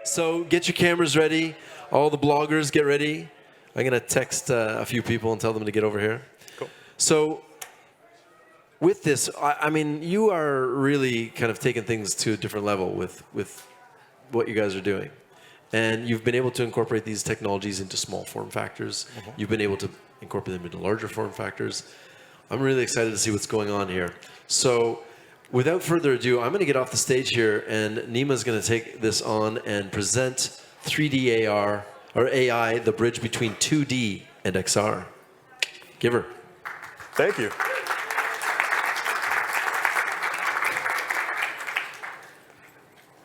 So get your cameras ready. All the bloggers, get ready. I'm going to text a few people and tell them to get over here. Cool. So with this, I mean, you are really kind of taking things to a different level with what you guys are doing. And you've been able to incorporate these technologies into small form factors. You've been able to incorporate them into larger form factors. I'm really excited to see what's going on here. So without further ado, I'm going to get off the stage here, and Nima's going to take this on and present 3D AR, or AI, the bridge between 2D and XR. Give her. Thank you.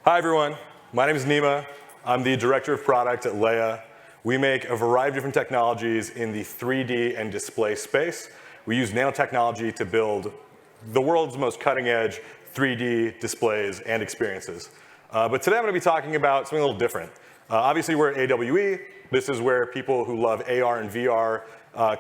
Hi, everyone. My name is Nima. I'm the Director of Product at Leia. We make a variety of different technologies in the 3D and display space. We use nanotechnology to build the world's most cutting-edge 3D displays and experiences. But today I'm going to be talking about something a little different. Obviously, we're at AWE. This is where people who love AR and VR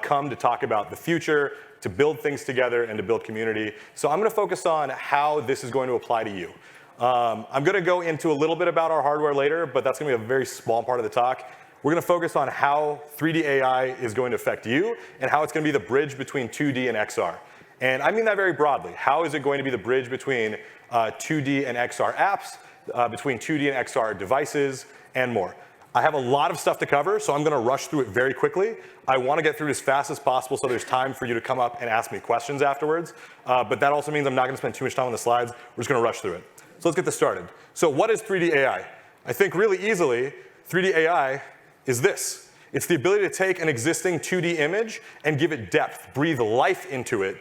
come to talk about the future, to build things together, and to build community. So I'm going to focus on how this is going to apply to you. I'm going to go into a little bit about our hardware later, but that's going to be a very small part of the talk. We're going to focus on how 3D AI is going to affect you and how it's going to be the bridge between 2D and XR. And I mean that very broadly. How is it going to be the bridge between 2D and XR apps, between 2D and XR devices, and more? I have a lot of stuff to cover, so I'm going to rush through it very quickly. I want to get through it as fast as possible so there's time for you to come up and ask me questions afterwards. But that also means I'm not going to spend too much time on the slides. We're just going to rush through it. So let's get this started. So what is 3D AI? I think really easily, 3D AI is this. It's the ability to take an existing 2D image and give it depth, breathe life into it,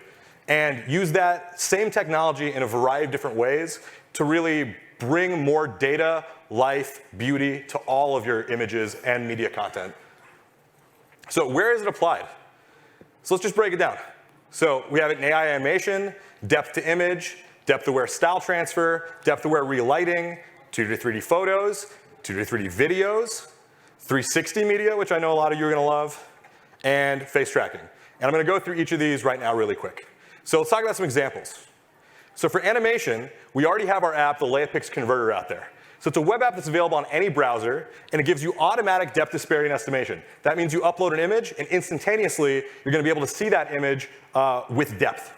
and use that same technology in a variety of different ways to really bring more data, life, beauty to all of your images and media content. So where is it applied? So let's just break it down. So we have it in AI animation, depth to image, depth-aware style transfer, depth-aware relighting, 2D to 3D photos, 2D to 3D videos, 360 media, which I know a lot of you are going to love, and face tracking. And I'm going to go through each of these right now really quick. So let's talk about some examples. So for animation, we already have our app, the LeiaPix Converter, out there. So it's a web app that's available on any browser, and it gives you automatic depth disparity and estimation. That means you upload an image, and instantaneously, you're going to be able to see that image with depth.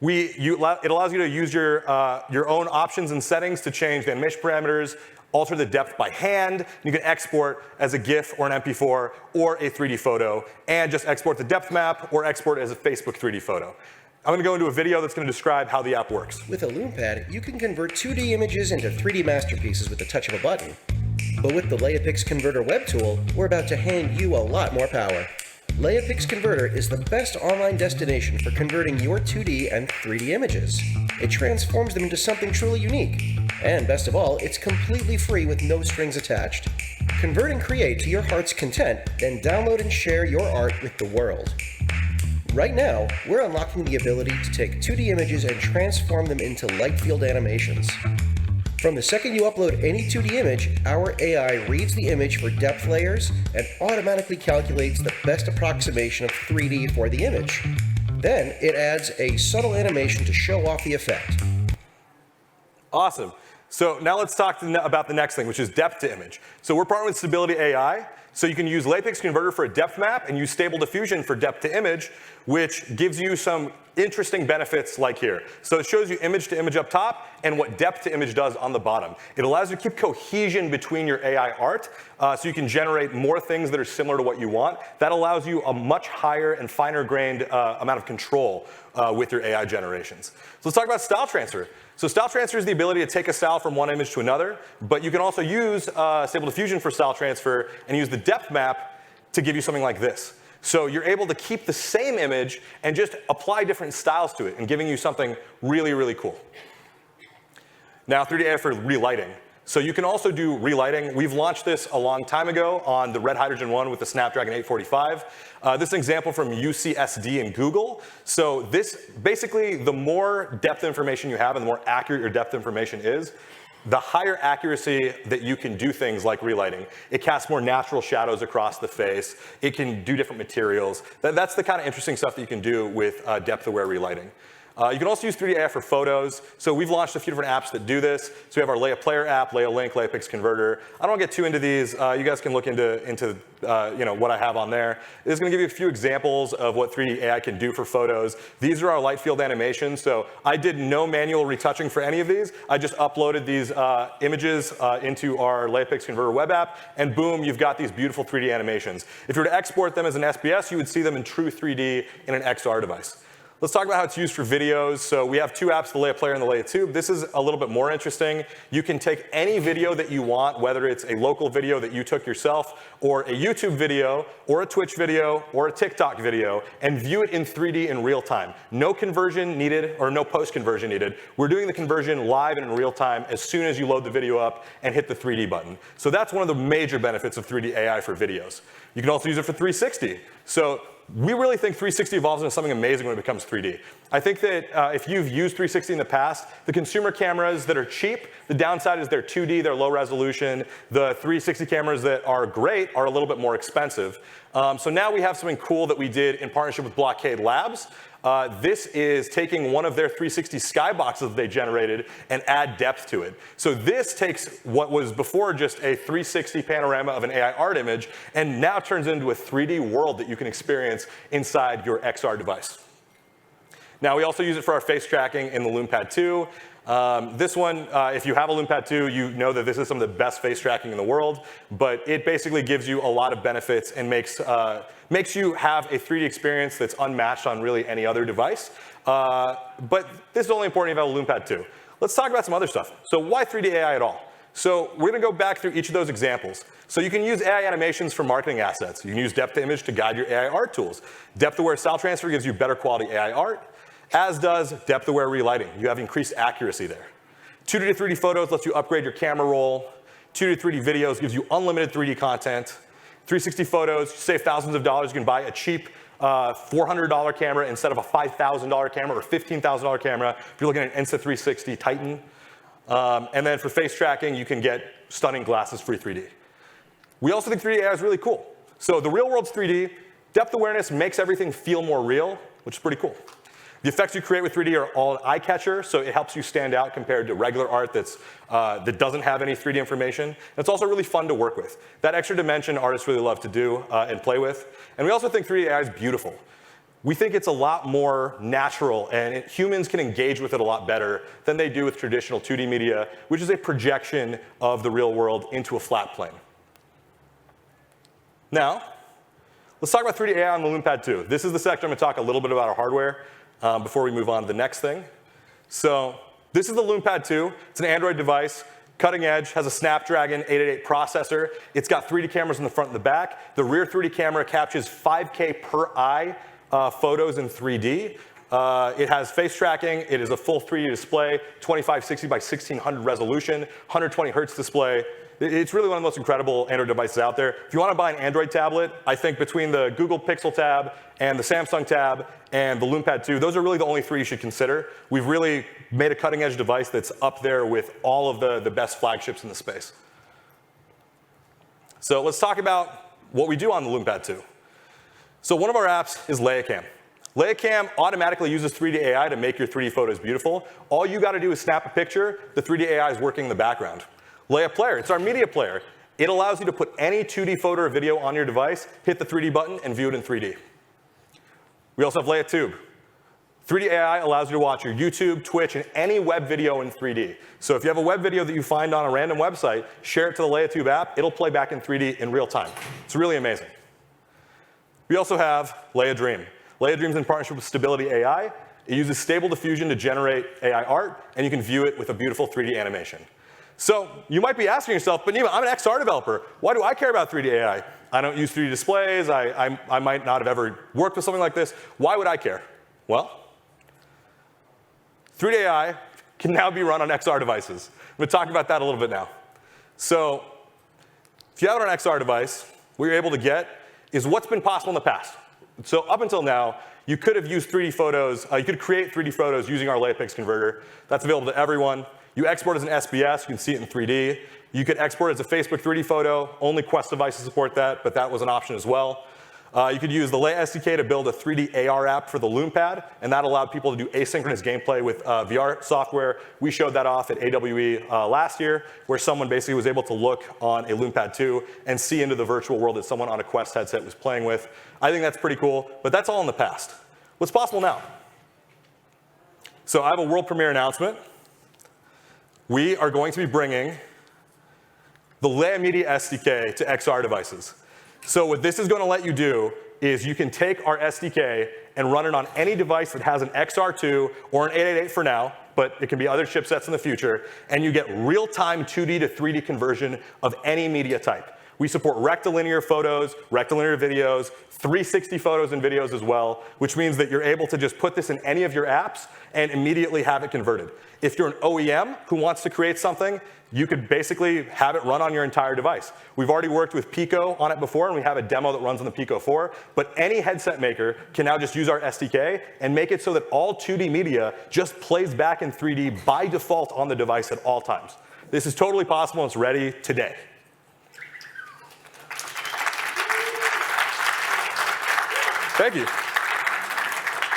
It allows you to use your own options and settings to change the animation parameters, alter the depth by hand. You can export as a GIF or an MP4 or a 3D photo, and just export the depth map or export as a Facebook 3D photo. I'm going to go into a video that's going to describe how the app works. With a Lume Pad, you can convert 2D images into 3D masterpieces with the touch of a button. But with the LeiaPix Converter web tool, we're about to hand you a lot more power. LeiaPix Converter is the best online destination for converting your 2D and 3D images. It transforms them into something truly unique. And best of all, it's completely free with no strings attached. Convert and create to your heart's content, then download and share your art with the world. Right now, we're unlocking the ability to take 2D images and transform them into light field animations. From the second you upload any 2D image, our AI reads the image for depth layers and automatically calculates the best approximation of 3D for the image. Then it adds a subtle animation to show off the effect. Awesome. So now let's talk about the next thing, which is depth to image. So we're partnering with Stability AI. So you can use LeiaPix Converter for a depth map and use Stable Diffusion for depth to image, which gives you some interesting benefits like here. So it shows you image to image up top and what depth to image does on the bottom. It allows you to keep cohesion between your AI art so you can generate more things that are similar to what you want. That allows you a much higher and finer grained amount of control with your AI generations. So let's talk about style transfer. So style transfer is the ability to take a style from one image to another, but you can also use Stable Diffusion for style transfer and use the depth map to give you something like this. So you're able to keep the same image and just apply different styles to it and giving you something really, really cool. Now 3D AI for relighting. So you can also do relighting. We've launched this a long time ago on the Red Hydrogen 1 with the Snapdragon 845. This is an example from UCSD and Google. So this, basically, the more depth information you have and the more accurate your depth information is, the higher accuracy that you can do things like relighting. It casts more natural shadows across the face. It can do different materials. That's the kind of interesting stuff that you can do with depth-aware relighting. You can also use 3D AI for photos. So we've launched a few different apps that do this. So we have our Leia Player app, Leia Link, LeiaPix Converter. I don't want to get too into these. You guys can look into what I have on there. This is going to give you a few examples of what 3D AI can do for photos. These are our light field animations. So I did no manual retouching for any of these. I just uploaded these images into our LeiaPix Converter web app, and boom, you've got these beautiful 3D animations. If you were to export them as an SBS, you would see them in true 3D in an XR device. Let's talk about how it's used for videos. So we have two apps, the Leia Player and the Leia Tube. This is a little bit more interesting. You can take any video that you want, whether it's a local video that you took yourself, or a YouTube video, or a Twitch video, or a TikTok video, and view it in 3D in real time. No conversion needed, or no post-conversion needed. We're doing the conversion live and in real time as soon as you load the video up and hit the 3D button. So that's one of the major benefits of 3D AI for videos. You can also use it for 360. So we really think 360 evolves into something amazing when it becomes 3D. I think that if you've used 360 in the past, the consumer cameras that are cheap, the downside is they're 2D, they're low resolution. The 360 cameras that are great are a little bit more expensive. So now we have something cool that we did in partnership with Blockade Labs. This is taking one of their 360 skyboxes that they generated and add depth to it. So this takes what was before just a 360 panorama of an AI art image and now turns it into a 3D world that you can experience inside your XR device. Now, we also use it for our face tracking in the Lume Pad 2. This one, if you have a Lume Pad 2, you know that this is some of the best face tracking in the world. But it basically gives you a lot of benefits and makes you have a 3D experience that's unmatched on really any other device. But this is only important if you have a Lume Pad 2. Let's talk about some other stuff. So why 3D AI at all? So we're going to go back through each of those examples. So you can use AI animations for marketing assets. You can use depth to image to guide your AI art tools. Depth-aware style transfer gives you better quality AI art, as does depth-aware relighting. You have increased accuracy there. 2D to 3D photos lets you upgrade your camera roll. 2D to 3D videos gives you unlimited 3D content. 360 photos, you save thousands of dollars. You can buy a cheap $400 camera instead of a $5,000 camera or $15,000 camera if you're looking at an Insta360 Titan. And then for face tracking, you can get stunning glasses-free 3D. We also think 3D AI is really cool. So the real world's 3D. Depth awareness makes everything feel more real, which is pretty cool. The effects you create with 3D are all an eye catcher, so it helps you stand out compared to regular art that doesn't have any 3D information. And it's also really fun to work with. That extra dimension artists really love to do and play with. And we also think 3D AI is beautiful. We think it's a lot more natural, and humans can engage with it a lot better than they do with traditional 2D media, which is a projection of the real world into a flat plane. Now, let's talk about 3D AI on the Lume Pad 2. This is the section I'm going to talk a little bit about our hardware before we move on to the next thing. So this is the Lume Pad 2. It's an Android device, cutting edge, has a Snapdragon 888 processor. It's got 3D cameras in the front and the back. The rear 3D camera captures 5K per eye photos in 3D. It has face tracking. It is a full 3D display, 2560 by 1600 resolution, 120 hertz display. It's really one of the most incredible Android devices out there. If you want to buy an Android tablet, I think between the Google Pixel Tab and the Samsung Tab and the Lume Pad 2, those are really the only three you should consider. We've really made a cutting-edge device that's up there with all of the best flagships in the space. So let's talk about what we do on the Lume Pad 2. So one of our apps is LeiaCam. LeiaCam automatically uses 3D AI to make your 3D photos beautiful. All you got to do is snap a picture. The 3D AI is working in the background. Leia Player, it's our media player. It allows you to put any 2D photo or video on your device, hit the 3D button, and view it in 3D. We also have Leia Tube. 3D AI allows you to watch your YouTube, Twitch, and any web video in 3D. So if you have a web video that you find on a random website, share it to the Leia Tube app. It'll play back in 3D in real time. It's really amazing. We also have Leia Dream. Leia Dream's in partnership with Stability AI. It uses stable diffusion to generate AI art, and you can view it with a beautiful 3D animation. So you might be asking yourself, but Nima, I'm an XR developer. Why do I care about 3D AI? I don't use 3D displays. I might not have ever worked with something like this. Why would I care? Well, 3D AI can now be run on XR devices. I'm going to talk about that a little bit now. So if you have it on an XR device, what you're able to get is what's been possible in the past. So up until now, you could have used 3D photos. You could create 3D photos using our LeiaPix converter. That's available to everyone. You export as an SBS. You can see it in 3D. You could export as a Facebook 3D photo. Only Quest devices support that, but that was an option as well. You could use the Leia SDK to build a 3D AR app for the Lume Pad, and that allowed people to do asynchronous gameplay with VR software. We showed that off at AWE last year, where someone basically was able to look on a Lume Pad 2 and see into the virtual world that someone on a Quest headset was playing with. I think that's pretty cool, but that's all in the past. What's possible now? So I have a world premiere announcement. We are going to be bringing the Leia Media SDK to XR devices. So what this is going to let you do is you can take our SDK and run it on any device that has an XR2 or an 888 for now, but it can be other chipsets in the future, and you get real-time 2D to 3D conversion of any media type. We support rectilinear photos, rectilinear videos, 360 photos and videos as well, which means that you're able to just put this in any of your apps and immediately have it converted. If you're an OEM who wants to create something, you could basically have it run on your entire device. We've already worked with Pico on it before, and we have a demo that runs on the Pico 4, but any headset maker can now just use our SDK and make it so that all 2D media just plays back in 3D by default on the device at all times. This is totally possible, and it's ready today. Thank you.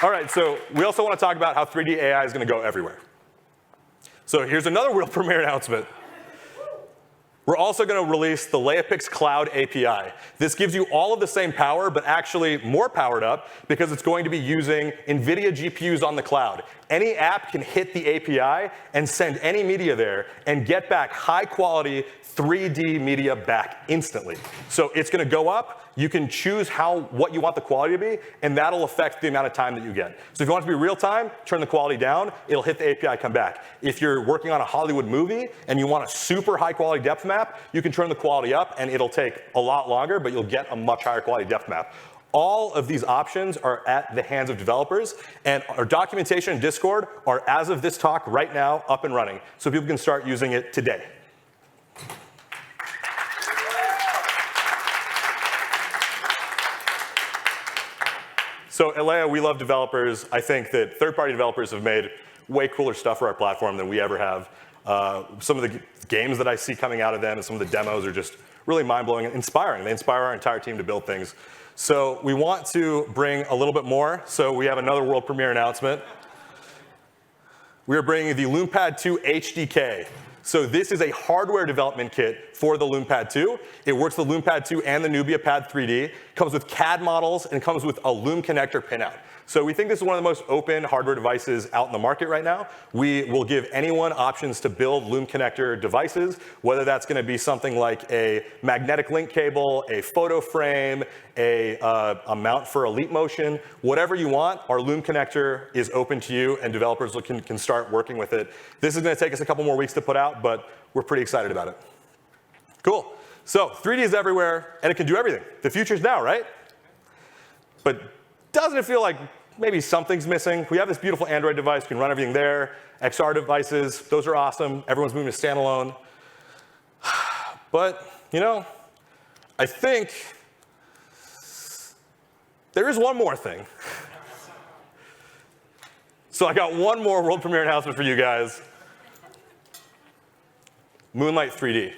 All right, so we also want to talk about how 3D AI is going to go everywhere. So here's another world premiere announcement. We're also going to release the LeiaPix Cloud API. This gives you all of the same power, but actually more powered up, because it's going to be using NVIDIA GPUs on the cloud. Any app can hit the API and send any media there and get back high-quality 3D media back instantly. So it's going to go up. You can choose what you want the quality to be, and that'll affect the amount of time that you get. So if you want it to be real time, turn the quality down. It'll hit the API, come back. If you're working on a Hollywood movie and you want a super high quality depth map, you can turn the quality up, and it'll take a lot longer, but you'll get a much higher quality depth map. All of these options are at the hands of developers, and our documentation and Discord are, as of this talk right now, up and running, so people can start using it today. So at Leia, we love developers. I think that third-party developers have made way cooler stuff for our platform than we ever have. Some of the games that I see coming out of them and some of the demos are just really mind-blowing and inspiring. They inspire our entire team to build things. So we want to bring a little bit more. So we have another world premiere announcement. We are bringing the Lume Pad 2 HDK. So this is a hardware development kit for the Lume Pad 2. It works with the Lume Pad 2 and the Nubia Pad 3D. Comes with CAD models and comes with a Lume connector pinout. So we think this is one of the most open hardware devices out in the market right now. We will give anyone options to build Lume connector devices, whether that's going to be something like a magnetic link cable, a photo frame, a mount for Elite Motion, whatever you want. Our Lume connector is open to you, and developers can start working with it. This is going to take us a couple more weeks to put out, but we're pretty excited about it. Cool. So 3D is everywhere, and it can do everything. The future's now, right? But doesn't it feel like maybe something's missing? We have this beautiful Android device. We can run everything there. XR devices, those are awesome. Everyone's moving to standalone. But, you know, I think there is one more thing. So I got one more world premiere announcement for you guys. Moonlight 3D.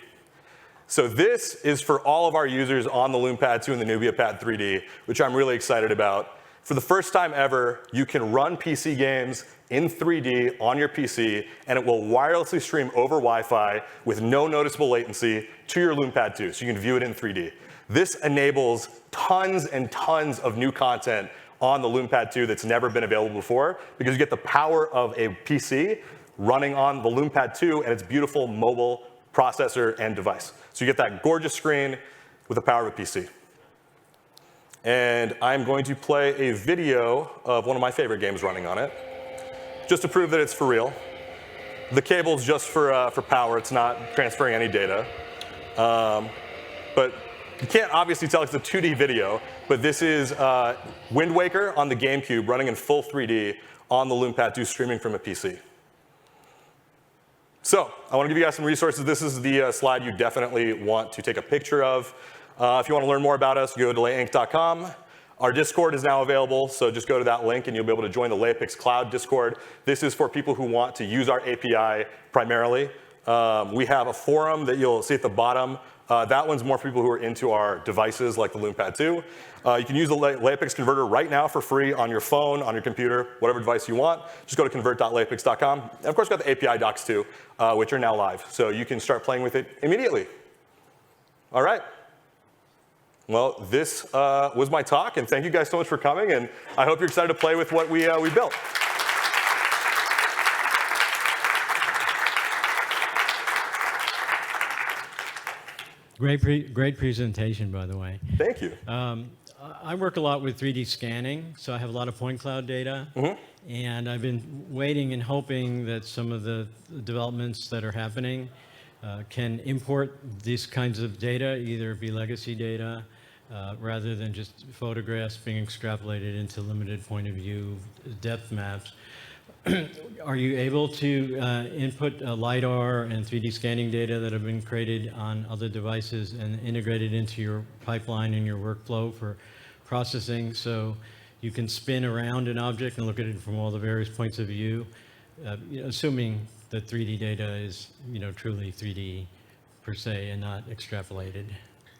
So this is for all of our users on the Lume Pad 2 and the Nubia Pad 3D, which I'm really excited about. For the first time ever, you can run PC games in 3D on your PC, and it will wirelessly stream over Wi-Fi with no noticeable latency to your Lume Pad 2, so you can view it in 3D. This enables tons and tons of new content on the Lume Pad 2 that's never been available before, because you get the power of a PC running on the Lume Pad 2 and its beautiful mobile processor and device. So you get that gorgeous screen with the power of a PC. And I'm going to play a video of one of my favorite games running on it, just to prove that it's for real. The cable's just for power. It's not transferring any data. But you can't obviously tell it's a 2D video, but this is Wind Waker on the GameCube running in full 3D on the Lume Pad 2 streaming from a PC. So I want to give you guys some resources. This is the slide you definitely want to take a picture of. If you want to learn more about us, go to leiainc.com. Our Discord is now available, so just go to that link and you'll be able to join the LeiaPix Cloud Discord. This is for people who want to use our API primarily. We have a forum that you'll see at the bottom. That one's more for people who are into our devices like the Lume Pad 2. You can use the LeiaPix converter right now for free on your phone, on your computer, whatever device you want. Just go to convert.leiapix.com. And of course, we've got the API docs too, which are now live. So you can start playing with it immediately. All right. Well, this was my talk, and thank you guys so much for coming. And I hope you're excited to play with what we built. Great presentation, by the way. Thank you. I work a lot with 3D scanning, so I have a lot of point cloud data. And I've been waiting and hoping that some of the developments that are happening can import these kinds of data, either be legacy data, rather than just photographs being extrapolated into limited point of view depth maps. Are you able to input LiDAR and 3D scanning data that have been created on other devices and integrated into your pipeline and your workflow for processing, so you can spin around an object and look at it from all the various points of view, assuming that 3D data is truly 3D per se and not extrapolated?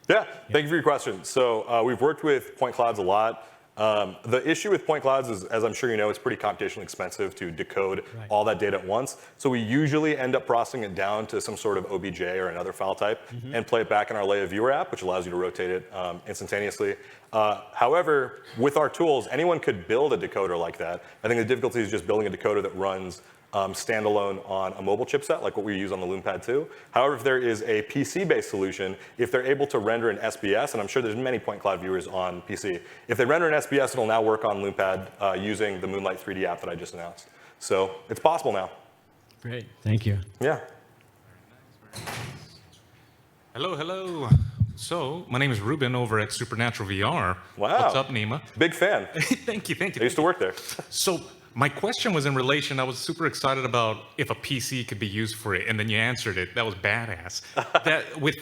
Yeah, thank you for your question. So we've worked with point clouds a lot. The issue with point clouds is, as I'm sure you know, it's pretty computationally expensive to decode all that data at once. So we usually end up processing it down to some sort of OBJ or another file type and play it back in our Leia Viewer app, which allows you to rotate it instantaneously. However, with our tools, anyone could build a decoder like that. I think the difficulty is just building a decoder that runs standalone on a mobile chipset, like what we use on the Lume Pad 2. However, if there is a PC-based solution, if they're able to render an SBS, and I'm sure there's many point cloud viewers on PC, if they render an SBS, it'll now work on Lume Pad using the Moonlight 3D app that I just announced. So it's possible now. Great, thank you. Yeah. Hello, hello. So my name is Ruben over at Supernatural VR. Wow. What's up, Nima? Big fan. Thank you, thank you. I used to work there. So my question was in relation, I was super excited about if a PC could be used for it, and then you answered it. That was badass. With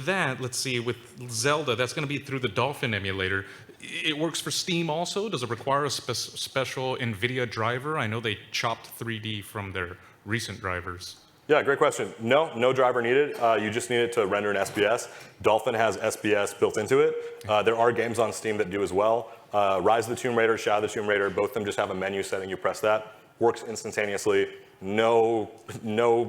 that, let's see, with Zelda, that's going to be through the Dolphin emulator. It works for Steam also? Does it require a special NVIDIA driver? I know they chopped 3D from their recent drivers. Yeah, great question. No driver needed. You just need it to render an SBS. Dolphin has SBS built into it. There are games on Steam that do as well. Rise of the Tomb Raider, Shadow of the Tomb Raider, both of them just have a menu setting. You press that, works instantaneously. No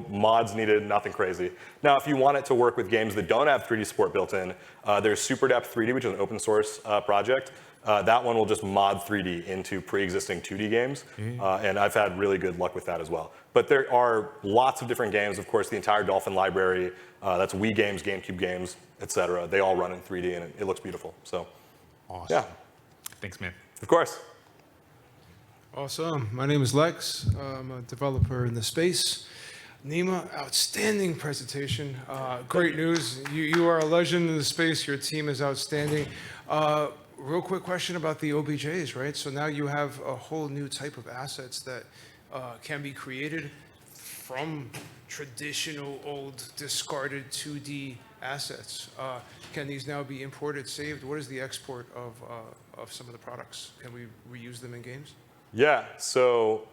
mods needed, nothing crazy. Now, if you want it to work with games that don't have 3D support built in, there's SuperDepth 3D, which is an open source project. That one will just mod 3D into pre-existing 2D games, and I've had really good luck with that as well. But there are lots of different games. Of course, the entire Dolphin library, that's Wii games, GameCube games, etc. They all run in 3D, and it looks beautiful. So, Awesome. yeah. Thanks, man. Of course. Awesome. My name is Lex. I'm a developer in the space. Nima, outstanding presentation. Great news. You are a legend in the space. Your team is outstanding. Real quick question about the OBJs, right? So now you have a whole new type of assets that can be created from traditional old discarded 2D assets. Can these now be imported, saved? What is the export of some of the products? Can we reuse them in games? Yeah, so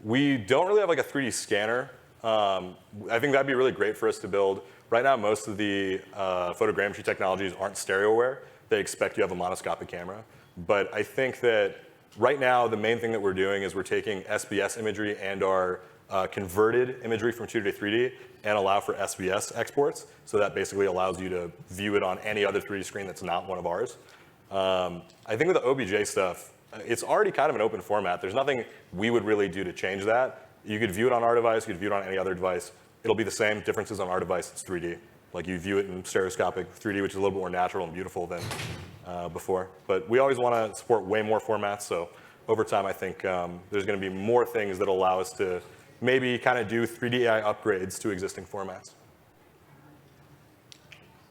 we don't really have like a 3D scanner. I think that'd be really great for us to build. Right now, most of the photogrammetry technologies aren't stereo aware. They expect you have a monoscopic camera. But I think that right now, the main thing that we're doing is we're taking SBS imagery and our converted imagery from 2D to 3D and allow for SBS exports. So that basically allows you to view it on any other 3D screen that's not one of ours. I think with the OBJ stuff, it's already kind of an open format. There's nothing we would really do to change that. You could view it on our device, you could view it on any other device. It'll be the same. Differences on our device, it's 3D. Like you view it in stereoscopic 3D, which is a little bit more natural and beautiful than before. But we always want to support way more formats. So over time, I think there's going to be more things that allow us to maybe kind of do 3D AI upgrades to existing formats.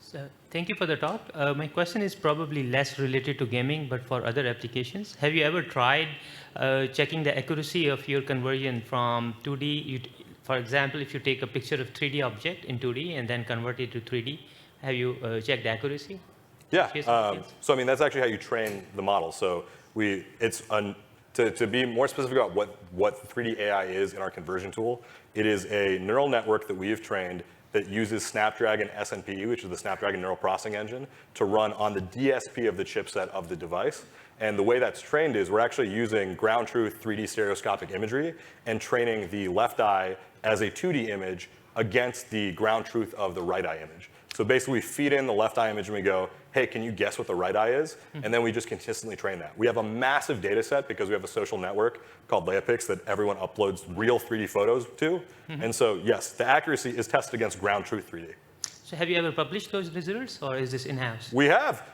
So, thank you for the talk. My question is probably less related to gaming, but for other applications. Have you ever tried checking the accuracy of your conversion from 2D? For example, if you take a picture of 3D object in 2D and then convert it to 3D, have you checked the accuracy? Yeah. So I mean, that's actually how you train the model. So To be more specific about what 3D AI is in our conversion tool, it is a neural network that we have trained that uses Snapdragon SNP, which is the Snapdragon Neural Processing Engine, to run on the DSP of the chipset of the device. And the way that's trained is we're actually using ground truth 3D stereoscopic imagery and training the left eye as a 2D image against the ground truth of the right eye image. So basically, we feed in the left eye image and we go, hey, can you guess what the right eye is? And then we just consistently train that. We have a massive data set because we have a social network called LeiaPix that everyone uploads real 3D photos to. And so, yes, the accuracy is tested against ground truth 3D. So have you ever published those results, or is this in-house? We have.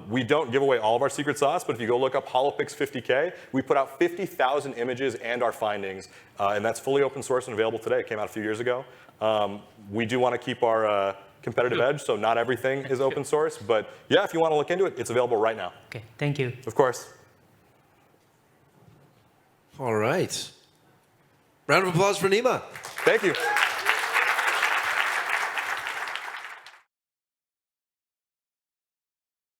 We don't give away all of our secret sauce, but if you go look up HoloPix 50K, we put out 50,000 images and our findings, and that's fully open source and available today. It came out a few years ago. We do want to keep our competitive edge, so not everything is open source. But yeah, if you want to look into it, it's available right now. Okay, thank you. Of course. All right. Round of applause for Nima. Thank you.